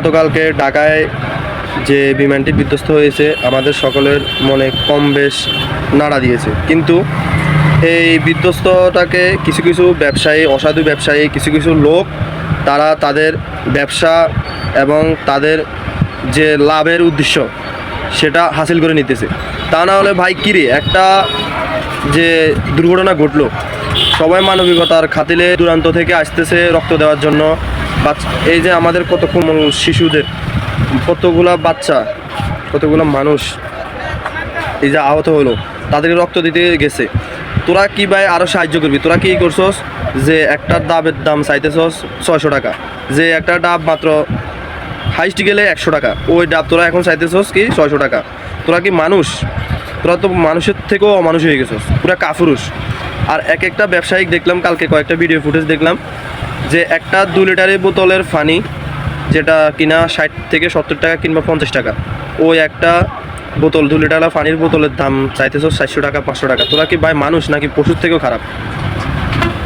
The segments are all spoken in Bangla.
গতকালকে ঢাকায় যে বিমানটি বিধ্বস্ত হয়েছে আমাদের সকলের মনে কম বেশ নাড়া দিয়েছে। কিন্তু এই বিধ্বস্তটাকে কিছু কিছু ব্যবসায়ী, অসাধু ব্যবসায়ী, কিছু কিছু লোক তারা তাদের ব্যবসা এবং তাদের যে লাভের উদ্দেশ্য সেটা হাসিল করে নিতেছে। তা না হলে ভাই কিরে একটা যে দুর্ঘটনা ঘটলো, সবাই মানবিকতার খাতিরে দূরান্ত থেকে আসতেছে রক্ত দেওয়ার জন্য। এই যে আমাদের কত কোমল শিশুদের, কতগুলা বাচ্চা, কতগুলো মানুষ এই যে আহত হলো, তাদেরকে রক্ত দিতে গেছে। তোরা কি ভাই আরও সাহায্য করবি? তোরা কি করছস যে একটা ডাবের দাম চাইতেছস 600 টাকা, যে একটা ডাব মাত্র হাইস্ট গেলে 100 টাকা, ওই ডাব তোরা এখন চাইতেছস কি 600 টাকা। তোরা কি মানুষ? তোরা তো মানুষের থেকেও অমানুষ হয়ে গেছস, পুরা কাফুরুষ। আর এক একটা ব্যবসায়িক দেখলাম, কালকে কয়েকটা ভিডিও ফুটেজ দেখলাম যে একটা 2 লিটারের বোতলের পানি যেটা কিনা 60 থেকে 70 টাকা কিংবা 50 টাকা, ওই একটা বোতল 2 লিটার পানির বোতলের দাম চাইতেছো 400 টাকা 500 টাকা। তোরা কি ভাই মানুষ নাকি পশুর থেকেও খারাপ?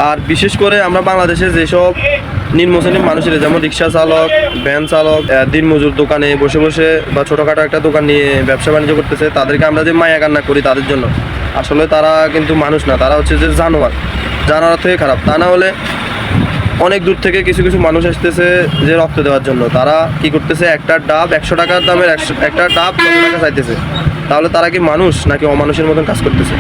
আর বিশেষ করে আমরা বাংলাদেশে যেসব নিম্ন শ্রেণীর মানুষের, যেমন রিক্সা চালক, ভ্যান চালক, দিনমজুর দোকানে বসে বসে বা ছোটোখাটো একটা দোকান নিয়ে ব্যবসা বাণিজ্য করতেছে, তাদেরকে আমরা যে মায়া কান্না করি তাদের জন্য, আসলে তারা কিন্তু মানুষ না, তারা হচ্ছে যে জানোয়ার। জানোয়ার থেকে খারাপ। তা না হলে অনেক দূর থেকে কিছু কিছু মানুষ আসতেছে যে রক্ত দেওয়ার জন্য, তারা কি করতেছে, একটা ডাব 100 টাকার দামের একটা ডাব 100 টাকা চাইতেছে। তাহলে তারা কি মানুষ নাকি অমানুষের মতন কাজ করতেছে?